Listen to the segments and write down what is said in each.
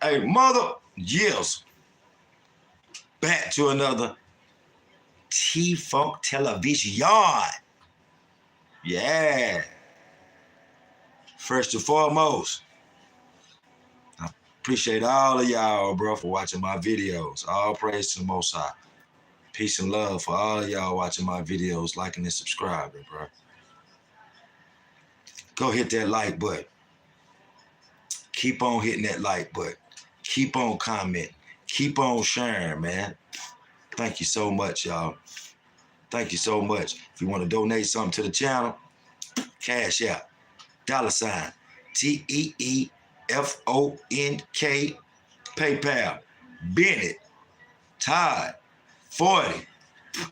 Hey, mother, yes. Back to another T-Funk television. Yeah. First and foremost, I appreciate all of y'all, bro, for watching my videos. All praise to the Most High. Peace and love for all of y'all watching my videos, liking and subscribing, bro. Go hit that like button. Keep on hitting that like button. Keep on commenting. Keep on sharing, man. Thank you so much, y'all. Thank you so much. If you want to donate something to the channel, cash out. $ TEEFONK PayPal Bennett Todd 40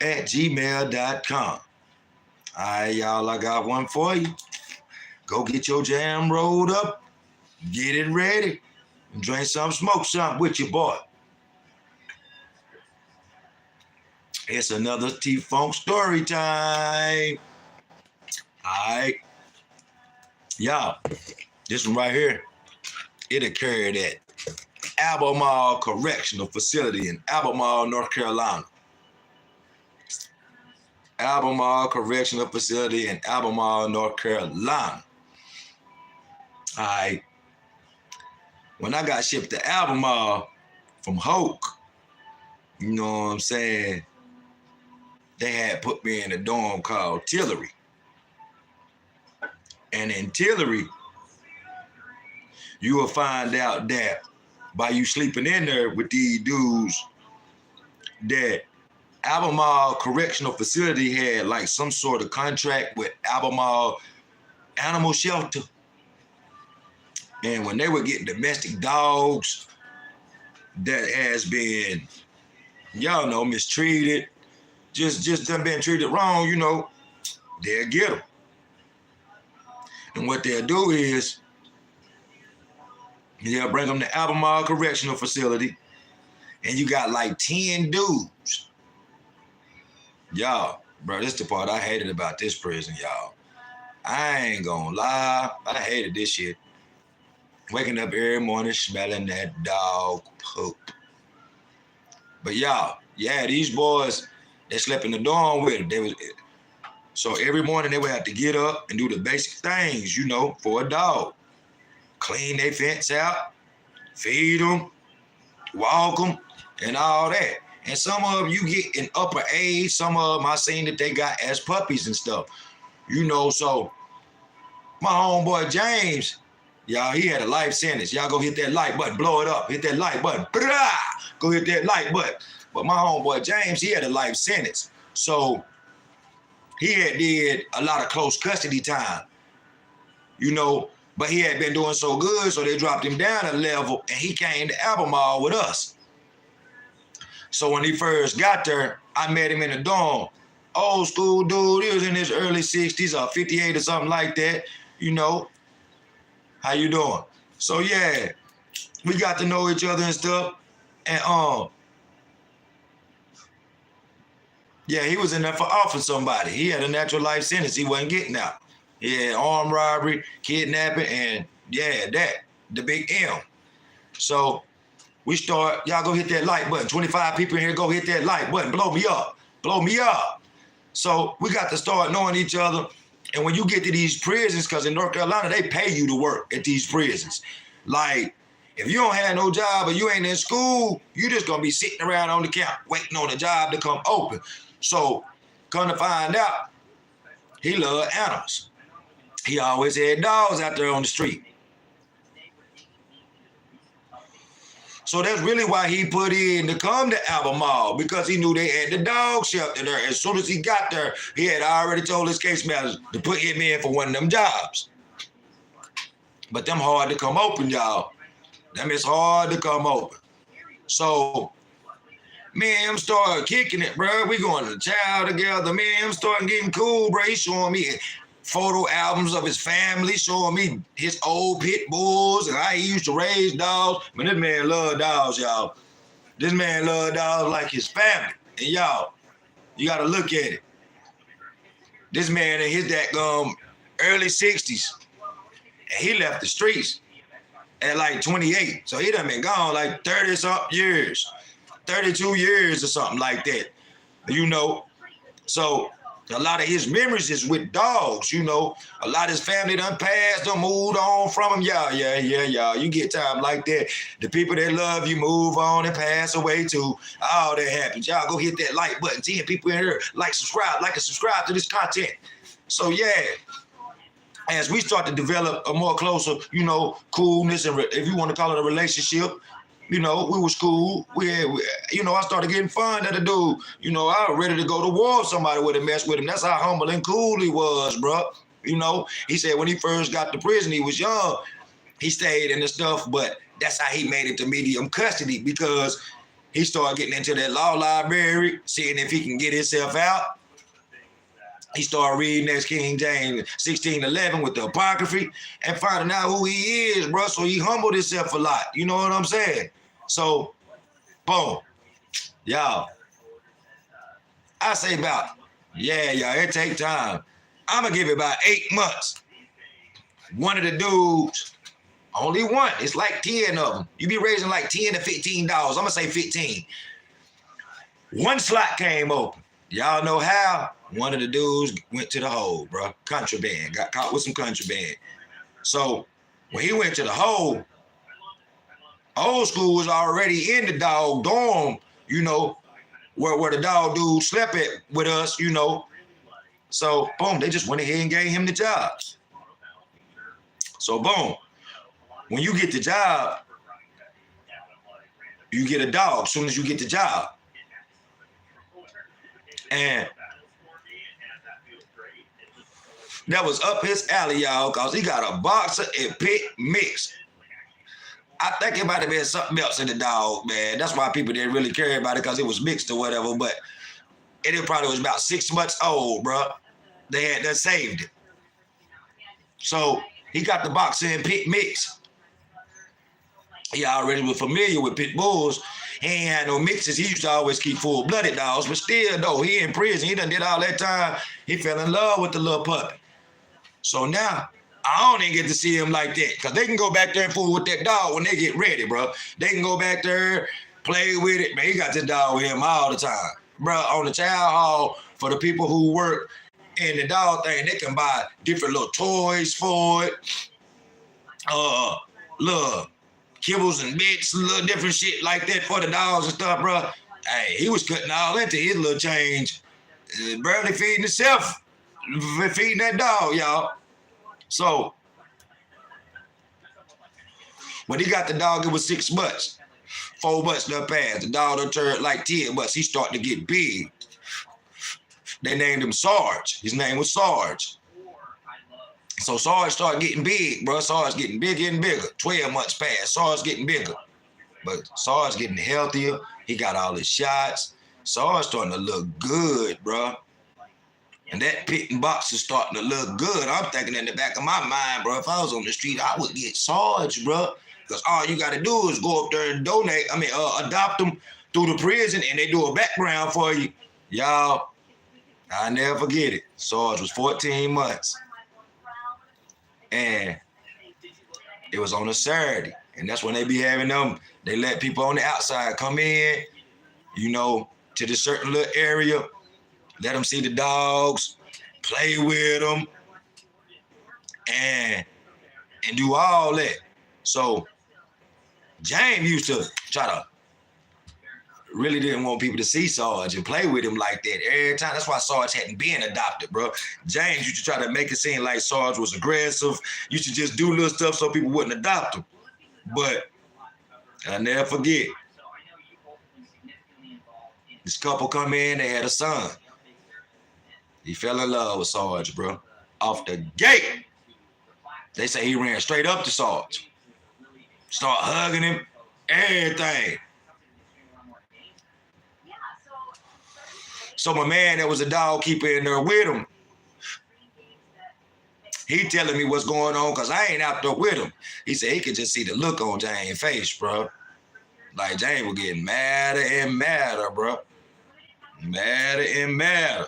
at gmail.com. All right, y'all, I got one for you. Go get your jam rolled up, get it ready, and drink some, smoke something with your boy. It's another T-Funk story time. All right. Y'all, this one right here, it occurred at Albemarle Correctional Facility in Albemarle, North Carolina. Albemarle Correctional Facility in Albemarle, North Carolina. All right. When I got shipped to Albemarle from Hoke, you know what I'm saying, they had put me in a dorm called Tillery. And in Tillery, you will find out that by you sleeping in there with these dudes, that Albemarle Correctional Facility had like some sort of contract with Albemarle Animal Shelter. And when they were getting domestic dogs that has been, y'all know, mistreated, just done been treated wrong, you know, they'll get them. And what they'll do is, they'll bring them to Albemarle Correctional Facility, and you got like 10 dudes. Y'all, bro, this is the part I hated about this prison, y'all. I ain't gonna lie, I hated this shit. Waking up every morning smelling that dog poop. But y'all, yeah, these boys, they slept in the dorm with them. So every morning they would have to get up and do the basic things, you know, for a dog. Clean their fence out, feed them, walk them, and all that. And some of them you get in upper age, some of them I seen that they got as puppies and stuff. You know, so my homeboy James, y'all, he had a life sentence. Y'all go hit that like button, blow it up, hit that like button, blah, go hit that like button. But my homeboy James, he had a life sentence. So he had did a lot of close custody time, you know, but he had been doing so good, so they dropped him down a level, and he came to Albemarle with us. So when he first got there, I met him in the dorm. Old school dude, he was in his early 60s or 58 or something like that, you know. How you doing? So yeah, we got to know each other and stuff. And yeah, he was in there for offing somebody. He had a natural life sentence. He wasn't getting out. He had armed robbery, kidnapping, and yeah, the big M. So we start, y'all go hit that like button. 25 people in here, go hit that like button. Blow me up. Blow me up. So we got to start knowing each other. And when you get to these prisons, because in North Carolina, they pay you to work at these prisons. Like, if you don't have no job or you ain't in school, you just gonna be sitting around on the couch waiting on the job to come open. So, come to find out, he loved animals. He always had dogs out there on the street. So that's really why he put in to come to Albemarle, because he knew they had the dog shelter there. As soon as he got there, he had already told his case manager to put him in for one of them jobs. But them hard to come open, y'all. Them is hard to come open. So me and him started kicking it, bro. We going to the chow together. Me and him started getting cool, bro. He showing me photo albums of his family, showing me his old pit bulls and how he used to raise dogs. Man, this man loved dogs, y'all. This man loved dogs like his family. And y'all, you got to look at it. This man in his early 60s, and he left the streets. at like 28. So he done been gone like 30-something years, 32 years or something like that, you know. So a lot of his memories is with dogs, you know. A lot of his family done passed, done moved on from him. Yeah. You get time like that. The people that love you move on and pass away too. All that happens. Y'all go hit that like button. 10 people in here, like and subscribe to this content. So yeah, as we start to develop a more closer, you know, coolness, and if you want to call it a relationship, you know, we was cool. You know, I started getting fun at the dude. You know, I was ready to go to war with somebody with a mess with him. That's how humble and cool he was, bro. You know, he said when he first got to prison, he was young. He stayed in the stuff, but that's how he made it to medium custody, because he started getting into that law library, seeing if he can get himself out. He started reading that King James 1611 with the apocryphy and finding out who he is, bro. So he humbled himself a lot. You know what I'm saying? So, boom. Y'all, I say y'all, it take time. I'm going to give it about 8 months. One of the dudes, only one. It's like 10 of them. You be raising like $10 to $15. I'm going to say 15. One slot came open. Y'all know how? One of the dudes went to the hole, bro. Contraband. Got caught with some contraband. So when he went to the hole, old school was already in the dog dorm, you know, where the dog dude slept at with us, you know. So boom, they just went ahead and gave him the job. So boom, when you get the job, you get a dog as soon as you get the job. And that was up his alley, y'all, because he got a boxer and pit mix. I think it might have been something else in the dog, man. That's why people didn't really care about it, because it was mixed or whatever. But it probably was about 6 months old, bro. They saved it. So he got the boxer and pit mix. He already was familiar with pit bulls. He ain't had no mixes. He used to always keep full-blooded dogs. But still, though, he in prison. He done did all that time. He fell in love with the little puppy. So now, I don't even get to see him like that, because they can go back there and fool with that dog when they get ready, bro. They can go back there, play with it. Man, he got this dog with him all the time. Bro, on the child hall, for the people who work in the dog thing, they can buy different little toys for it. Little kibbles and bits, little different shit like that for the dogs and stuff, bro. Hey, he was cutting all into his little change. Barely feeding himself, feeding that dog, y'all. So, when he got the dog, it was 6 months. 4 months done passed. The dog done turned like 10 months. He started to get big. They named him Sarge. His name was Sarge. So Sarge started getting big, bro. Sarge getting bigger and bigger. 12 months passed. Sarge getting bigger. But Sarge getting healthier. He got all his shots. Sarge starting to look good, bro. And that pit and box is starting to look good. I'm thinking in the back of my mind, bro, if I was on the street, I would get Sarge, bro. Because all you got to do is go up there and adopt them through the prison, and they do a background for you. Y'all, I never forget it. Sarge was 14 months. And it was on a Saturday. And that's when they be having them. They let people on the outside come in, you know, to this certain little area. Let them see the dogs, play with them, and do all that. So James used to try to really didn't want people to see Sarge and play with him like that every time. That's why Sarge hadn't been adopted, bro. James used to try to make it seem like Sarge was aggressive. Used to just do little stuff so people wouldn't adopt him. But I'll never forget. This couple come in, they had a son. He fell in love with Sarge, bro. Off the gate. They say he ran straight up to Sarge. Start hugging him, everything. So my man that was a dog keeper in there with him, he telling me what's going on, because I ain't out there with him. He said he could just see the look on James' face, bro. Like James was getting madder and madder, bro. Madder and madder.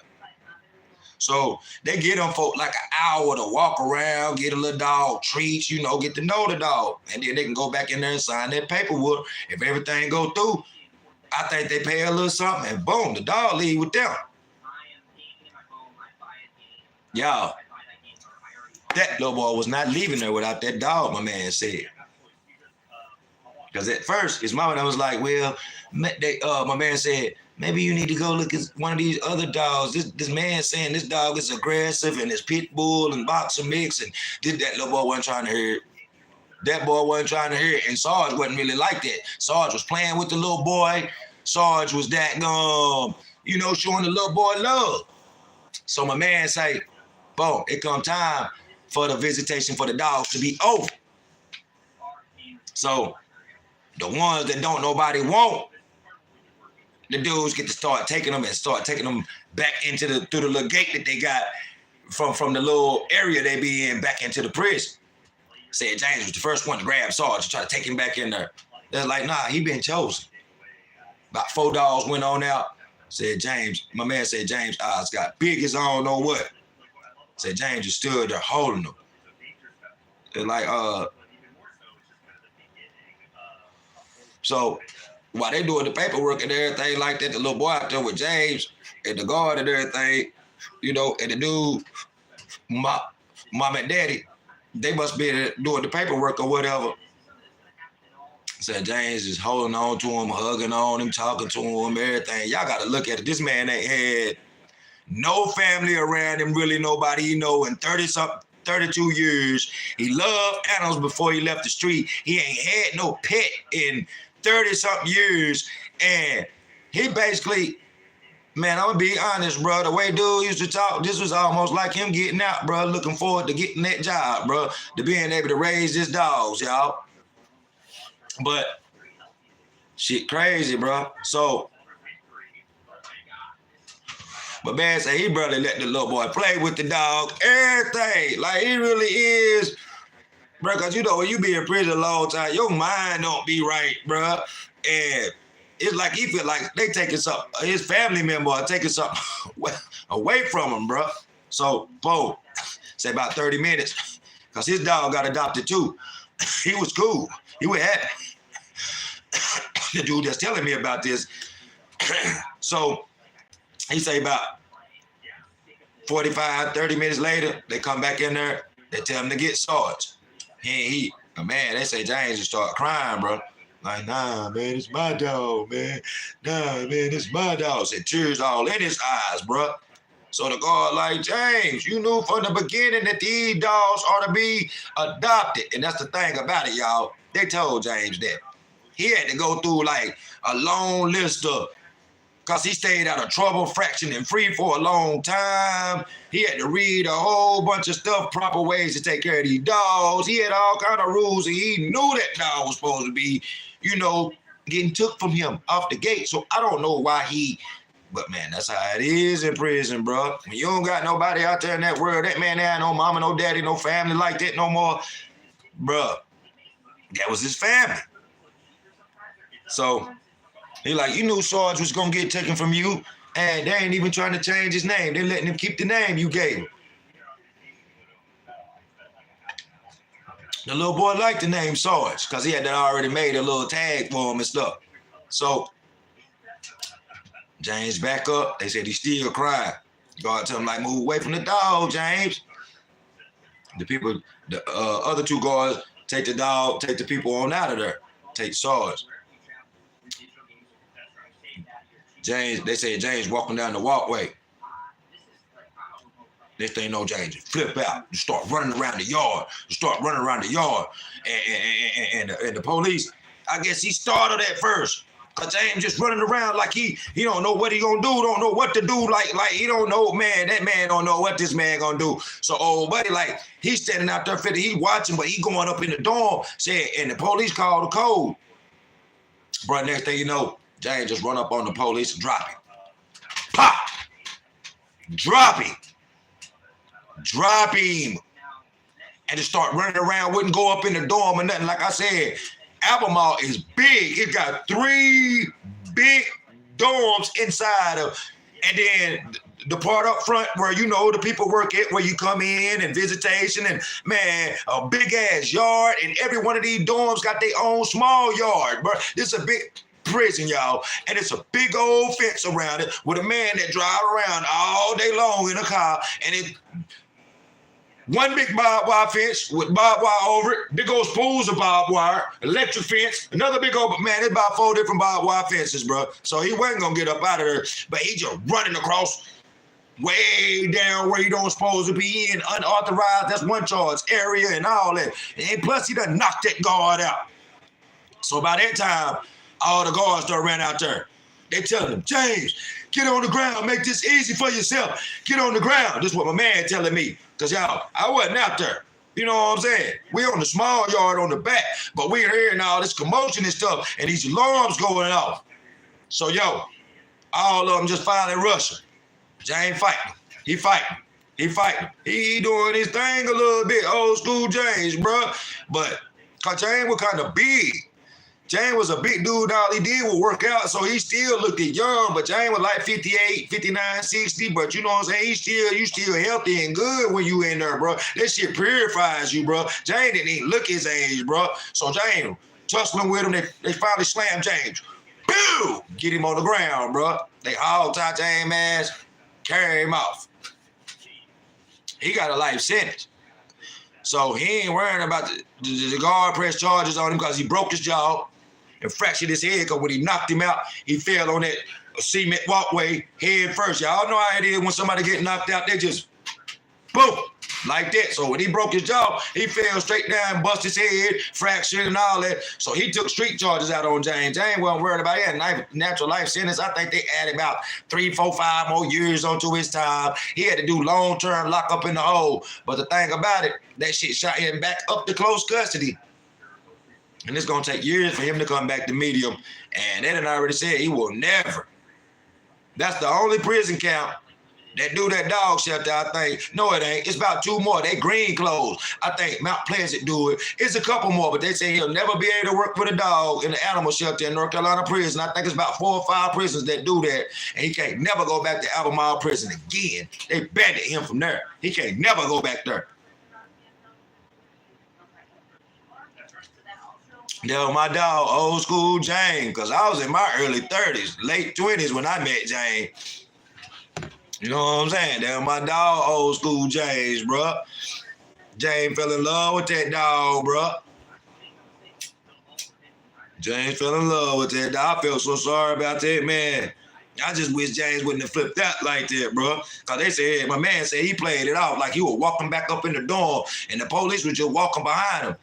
So they get them for like an hour to walk around, get a little dog treats, get to know the dog. And then they can go back in there and sign their paperwork. If everything go through, I think they pay a little something and boom, the dog leave with them. Y'all, that little boy was not leaving there without that dog, my man said. Because at first, his mama was like, well, my man said, maybe you need to go look at one of these other dogs. This man saying this dog is aggressive and it's pit bull and boxer mix. And that little boy wasn't trying to hear it. That boy wasn't trying to hear it. And Sarge wasn't really like that. Sarge was playing with the little boy. Sarge was that, showing the little boy love. So my man say, boom, it come time for the visitation for the dogs to be over. So the ones that don't nobody want, the dudes get to start taking them back through the little gate that they got from the little area they be in back into the prison. Said James was the first one to grab Sarge to try to take him back in there. They're like, nah, he been chosen. About 4 dogs went on out. Said James, my man said James' eyes got big as I don't know what. Said James just stood there holding them. They're like, so while they doing the paperwork and everything like that, the little boy out there with James and the guard and everything, and the dude, mom and daddy, they must be doing the paperwork or whatever. Said James is holding on to him, hugging on him, talking to him, everything. Y'all got to look at it. This man ain't had no family around him, really nobody he know in 32 years. He loved animals before he left the street. He ain't had no pet in 30-something years. And he basically, man, I'm going to be honest, bro. The way dude used to talk, this was almost like him getting out, bro, looking forward to getting that job, bro, to being able to raise his dogs, y'all. But shit crazy, bro. So, but man said he brother let the little boy play with the dog, everything. Like he really is, bro, because when you be in prison a long time, your mind don't be right, bro. And it's like he feel like they taking something, his family member are taking something away from him, bro. So, boom, say about 30 minutes, because his dog got adopted too. He was cool. He was happy. The dude that's telling me about this. So, he say about 45, 30 minutes later, they come back in there, they tell him to get Sarge. Man, they say James just start crying, bro. Like, nah, man, it's my dog, man. Nah, man, it's my dog. Said tears all in his eyes, bro. So the guard like, James, you knew from the beginning that these dogs ought to be adopted. And that's the thing about it, y'all. They told James that. He had to go through like a long list of, because he stayed out of trouble, fraction, and free for a long time. He had to read a whole bunch of stuff, proper ways to take care of these dogs. He had all kind of rules, and he knew that dog was supposed to be, getting took from him off the gate. So I don't know why but man, that's how it is in prison, bro. When you don't got nobody out there in that world, that man had no mama, no daddy, no family like that no more, bro. That was his family. So he like, you knew Sarge was gonna get taken from you, and they ain't even trying to change his name. They letting him keep the name you gave him. The little boy liked the name Sarge because he had already made a little tag for him and stuff. So James back up. They said he's still crying. God tell him like, move away from the dog, James. The other 2 guards take the dog, take the people on out of there, take Sarge. They said James walking down the walkway. Next thing you know, James flip out. You start running around the yard. And the police, I guess he started at first. Because James just running around like he don't know what he gonna do, don't know what to do. Like he don't know, man, that man don't know what this man gonna do. So old buddy, like he's standing out there, he watching, but he going up in the dorm, and the police called the code. Bro, next thing you know, James just run up on the police and drop him. Pop! Drop him. And just start running around, wouldn't go up in the dorm or nothing. Like I said, Albemarle is big. It got 3 big dorms inside of, and then the part up front where, you know, the people work at, where you come in and visitation, and man, a big ass yard, and every one of these dorms got their own small yard, bro. This is a big prison, y'all, and it's a big old fence around it with a man that drive around all day long in a car, and it one big barbed wire fence with barbed wire over it, big old spools of barbed wire, electric fence, another big old, man, it's about 4 different barbed wire fences, bro. So he wasn't gonna get up out of there, but he just running across way down where you don't supposed to be in, unauthorized, that's one charge, area and all that. And plus he done knocked that guard out. So by that time, all the guards start running out there. They telling him, James, get on the ground, make this easy for yourself. Get on the ground. This is what my man telling me. Because y'all, I wasn't out there. You know what I'm saying? We on the small yard on the back, but we're hearing all this commotion and stuff, and these alarms going off. So yo, all of them just finally rushing. James fighting. He fighting. He fighting. He doing his thing a little bit, old school James, bro. But cause James was kind of big. James was a big dude. All he did was work out, so he still looked young, but James was like 58, 59, 60, but you know what I'm saying? You still healthy and good when you in there, bro. That shit purifies you, bro. James didn't even look his age, bro. So James, tussling with him, they finally slammed James. Boom! Get him on the ground, bro. They all tie James' ass, carry him off. He got a life sentence. So he ain't worrying about the guard press charges on him because he broke his jaw and fractured his head, because when he knocked him out, he fell on that cement walkway head first. Y'all know how it is when somebody get knocked out, they just boom, like that. So when he broke his jaw, he fell straight down, bust his head, fractured and all that. So he took street charges out on James. James wasn't worried about it. He had a natural life sentence. I think they added about 3, 4, 5 more years onto his time. He had to do long-term lockup in the hole. But the thing about it, that shit shot him back up to close custody. And it's going to take years for him to come back to medium. And they done already said he will never. That's the only prison camp that do that dog shelter, I think. No, it ain't. It's about 2 more. They green clothes. I think Mount Pleasant do it. It's a couple more, but they say he'll never be able to work for the dog in the animal shelter in North Carolina prison. I think it's about 4 or 5 prisons that do that. And he can't never go back to Albemarle prison again. They banned him from there. He can't never go back there. That was my dog, old school James, because I was in my early 30s, late 20s when I met James. You know what I'm saying? That was my dog, old school James, bro. James fell in love with that dog, bro. James fell in love with that dog. I felt so sorry about that, man. I just wish James wouldn't have flipped out like that, bro. Because they said, my man said he played it off like he was walking back up in the dorm and the police was just walking behind him.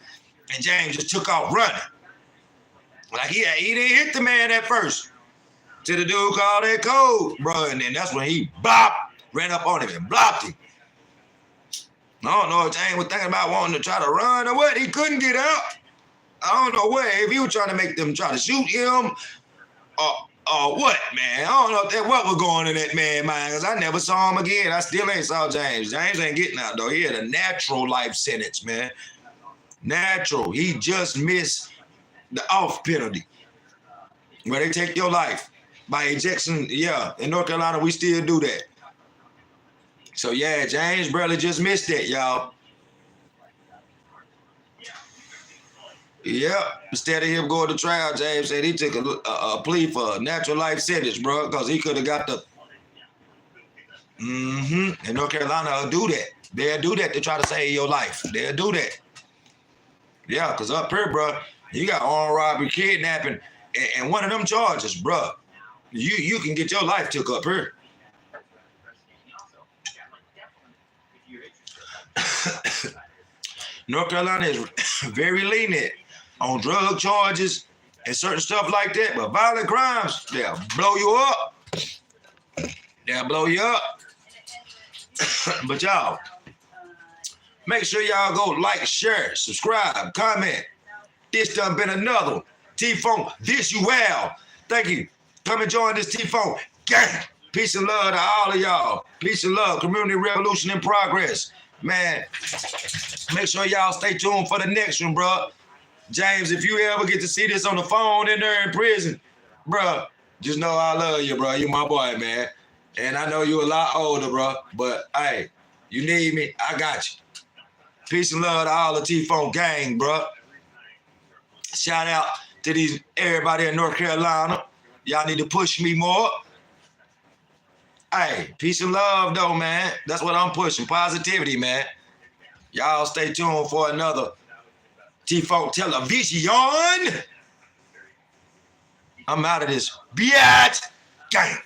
And James just took off running. Like he didn't hit the man at first. Till the dude called that code, bro. And then that's when he ran up on him and blocked him. I don't know if James was thinking about wanting to try to run or what. He couldn't get out. I don't know what. If he was trying to make them try to shoot him or what, man. I don't know what was going in that man's mind, because I never saw him again. I still ain't saw James. James ain't getting out, though. He had a natural life sentence, man. Natural. He just missed the off penalty where they take your life by ejection. Yeah, in North Carolina, we still do that. So yeah, James barely just missed that, y'all. Yep. Instead of him going to trial, James said he took a plea for a natural life sentence, bro, because he could have got the. In North Carolina, they'll do that. They'll do that to try to save your life. They'll do that. Yeah, because up here, bro, you got armed robbery, kidnapping, and one of them charges, bro. You can get your life took up here. North Carolina is very lenient on drug charges and certain stuff like that, but violent crimes, they'll blow you up. They'll blow you up. But y'all, make sure y'all go like, share, subscribe, comment. This done been another one. T-Phone, this you well. Thank you. Come and join this T-Phone gang. Peace and love to all of y'all. Peace and love. Community revolution in progress. Man, make sure y'all stay tuned for the next one, bro. James, if you ever get to see this on the phone in there in prison, bro, just know I love you, bro. You my boy, man. And I know you a lot older, bro. But hey, you need me, I got you. Peace and love to all the T-Funk gang, bro. Shout out to everybody in North Carolina. Y'all need to push me more. Hey, peace and love though, man. That's what I'm pushing. Positivity, man. Y'all stay tuned for another T-Funk television. I'm out of this. Bitch! Gang!